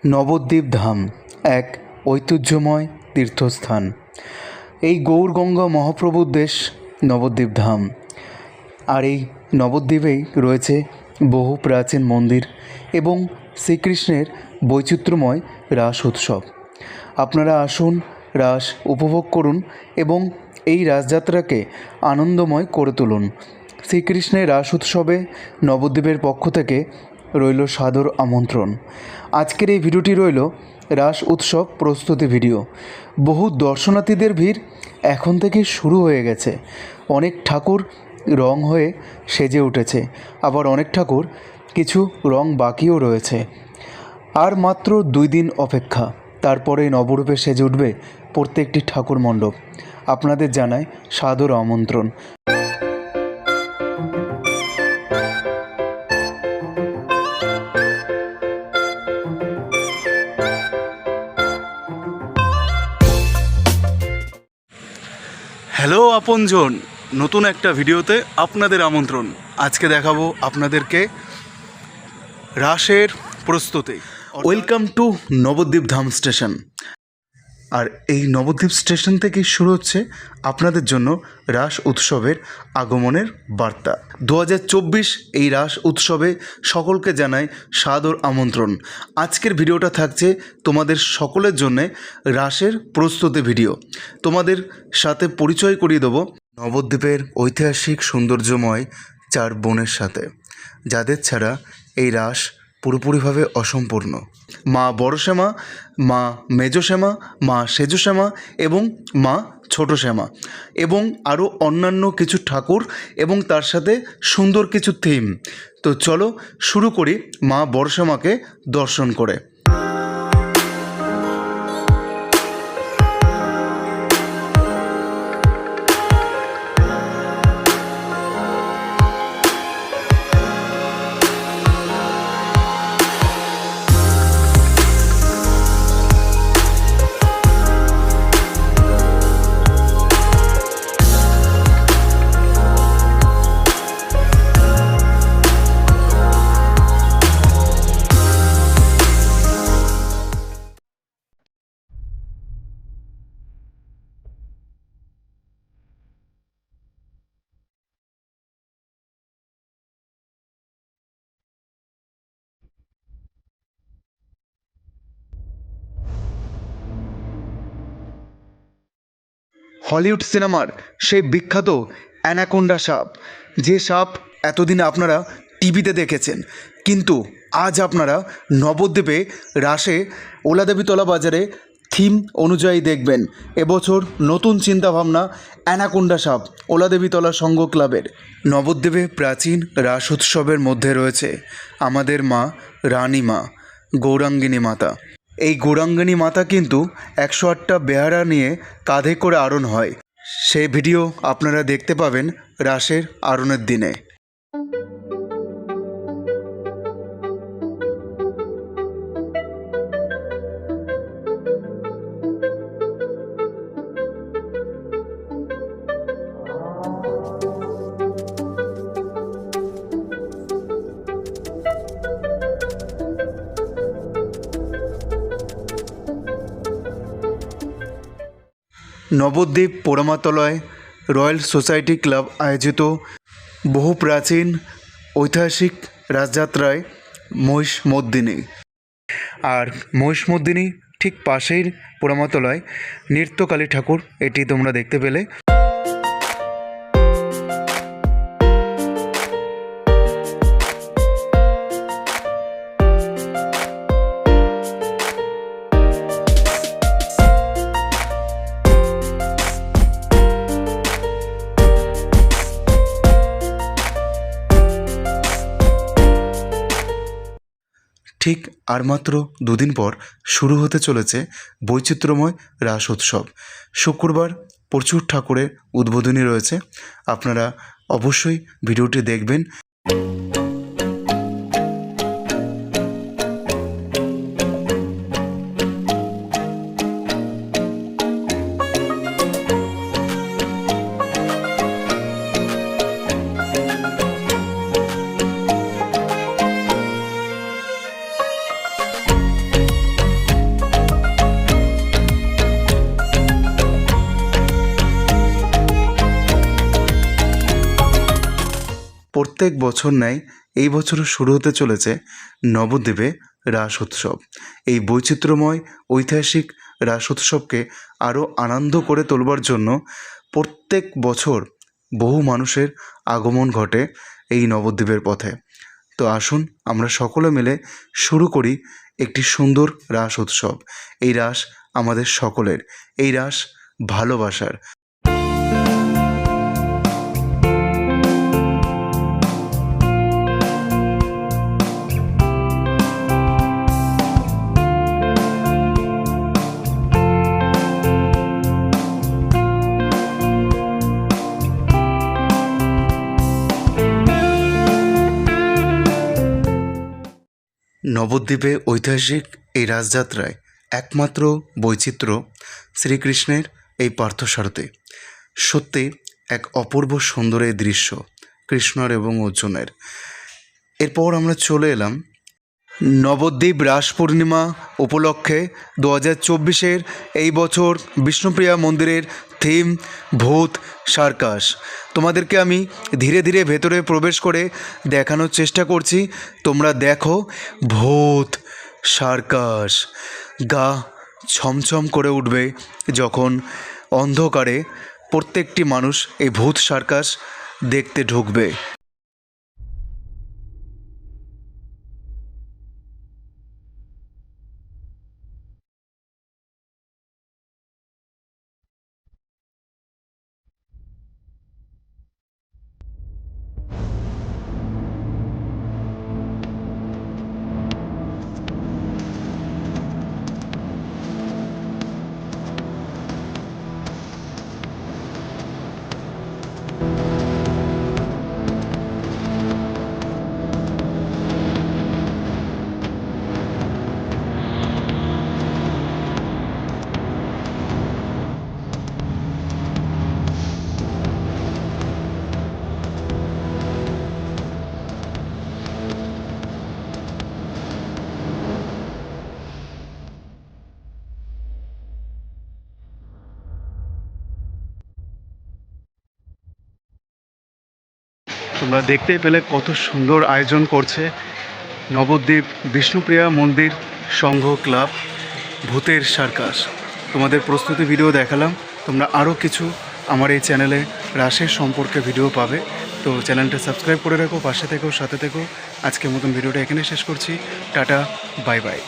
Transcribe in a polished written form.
নবদ্বীপ ধাম এক ঐতিহ্যময় তীর্থস্থান। এই গৌরগঙ্গা মহাপ্রভুর দেশ নবদ্বীপ ধাম। আর এই নবদ্বীপেই রয়েছে বহু প্রাচীন মন্দির এবং শ্রীকৃষ্ণের বৈচিত্র্যময় রাস উৎসব। আপনারা আসুন, রাস উপভোগ করুন এবং এই রাসযাত্রাকে আনন্দময় করে তুলুন। শ্রীকৃষ্ণের রাস উৎসবে নবদ্বীপের পক্ষ থেকে রইল সাদর আমন্ত্রণ। আজকের এই ভিডিওটি রইল রাস উৎসব প্রস্তুতি ভিডিও। বহু দর্শনার্থীদের ভিড় এখন থেকে শুরু হয়ে গেছে। অনেক ঠাকুর রং হয়ে সেজে উঠেছে, আবার অনেক ঠাকুর কিছু রং বাকিও রয়েছে। আর মাত্র 2 দিন অপেক্ষা, তারপরে নবরূপে সেজে উঠবে প্রত্যেকটি ঠাকুর মণ্ডপ। আপনাদের জানাই সাদর আমন্ত্রণ। হ্যালো আপনজন, নতুন একটা ভিডিওতে আপনাদের আমন্ত্রণ। আজকে দেখাবো আপনাদেরকে রাসের প্রস্তুতি। Welcome to Nabadwip Dham station. আর এই নবদ্বীপ স্টেশন থেকেই শুরু হচ্ছে আপনাদের জন্য রাস উৎসবের আগমনের বার্তা। 2024 এই রাস উৎসবে সকলকে জানাই সাদর আমন্ত্রণ। আজকের ভিডিওটা থাকছে তোমাদের সকলের জন্যে রাসের প্রস্তুতি ভিডিও। তোমাদের সাথে পরিচয় করিয়ে দেবো নবদ্বীপের ঐতিহাসিক সৌন্দর্যময় 4 বোনের সাথে, যাদের ছাড়া এই রাস পুরোপুরিভাবে অসম্পূর্ণ। মা বড় শ্যামা, মা মেজ শ্যামা, মা সেজ শ্যামা এবং মা ছোট শ্যামা, এবং আরও অন্যান্য কিছু ঠাকুর এবং তার সাথে সুন্দর কিছু থিম। তো চলো শুরু করি মা বড় শ্যামাকে দর্শন করে। হলিউড সিনেমার সেই বিখ্যাত অ্যানাকোন্ডা সাপ, যে সাপ এতদিন আপনারা টিভিতে দেখেছেন, কিন্তু আজ আপনারা নবদ্বীপে রাসে ওলাদেবীতলা বাজারে থিম অনুযায়ী দেখবেন। এবছর নতুন চিন্তাভাবনা অ্যানাকোন্ডা সাপ ওলাদেবীতলা সংঘ ক্লাবের। নবদ্বীপে প্রাচীন রাস উৎসবের মধ্যে রয়েছে আমাদের মা রানী মা গৌরাঙ্গিনী মাতা। এই গৌরাঙ্গিনী মাতা কিন্তু 108টা বেহারা নিয়ে কাঁধে করে আরোহণ হয়। সেই ভিডিও আপনারা দেখতে পাবেন রাসের আরোহণের দিনে। নবদ্বীপ পোড়ামাতলায় রয়্যাল সোসাইটি ক্লাব আয়োজিত বহু প্রাচীন ঐতিহাসিক রাসযাত্রায় মহিষমর্দিনী। আর মহিষমর্দিনী ঠিক পাশেই পোড়ামাতলায় নৃত্যকালী ঠাকুর, এটি তোমরা দেখতে পেলে। ঠিক আর মাত্র 2 দিন পর শুরু হতে চলেছে বৈচিত্র্যময় রাস উৎসব। শুক্রবার প্রচুর ঠাকুরের উদ্বোধনী রয়েছে, আপনারা অবশ্যই ভিডিওটি দেখবেন। প্রত্যেক বছর ন্যায় এই বছরও শুরু হতে চলেছে নবদ্বীপে রাস উৎসব। এই বৈচিত্র্যময় ঐতিহাসিক রাস উৎসবকে আরও আনন্দ করে তোলবার জন্য প্রত্যেক বছর বহু মানুষের আগমন ঘটে এই নবদ্বীপের পথে। তো আসুন আমরা সকলে মিলে শুরু করি একটি সুন্দর রাস উৎসব। এই রাস আমাদের সকলের, এই রাস ভালোবাসার। নবদ্বীপে ঐতিহাসিক এই রাসযাত্রায় একমাত্র বৈচিত্র্য শ্রীকৃষ্ণের এই পার্থসারথী। সত্যি এক অপূর্ব সুন্দর এই দৃশ্য কৃষ্ণর এবং অর্জুনের। এরপর আমরা চলে এলাম নবদ্বীপ রাস পূর্ণিমা উপলক্ষে 2024-এর এই বছর বিষ্ণুপ্রিয়া মন্দিরের থিম ভূত সার্কাস। তোমাদেরকে আমি ধীরে ধীরে ভেতরে প্রবেশ করে দেখানোর চেষ্টা করছি। তোমরা দেখো ভূত সার্কাস। গা ছমছম করে উঠবে যখন অন্ধকারে প্রত্যেকটি মানুষ এই ভূত সার্কাস দেখতে ঢুকবে। তোমরা দেখতেই পেলে কত সুন্দর আয়োজন করছে নবদ্বীপ বিষ্ণুপ্রিয়া মন্দির সংঘ ক্লাব ভূতের সার্কাস। তোমাদের প্রস্তুতি ভিডিও দেখালাম। তোমরা আরও কিছু আমার এই চ্যানেলে রাসের সম্পর্কে ভিডিও পাবে। তো চ্যানেলটা সাবস্ক্রাইব করে রাখো, পাশে থেকো, সাথে থেকো। আজকের মতন ভিডিওটা এখানে শেষ করছি। Tata, bye bye.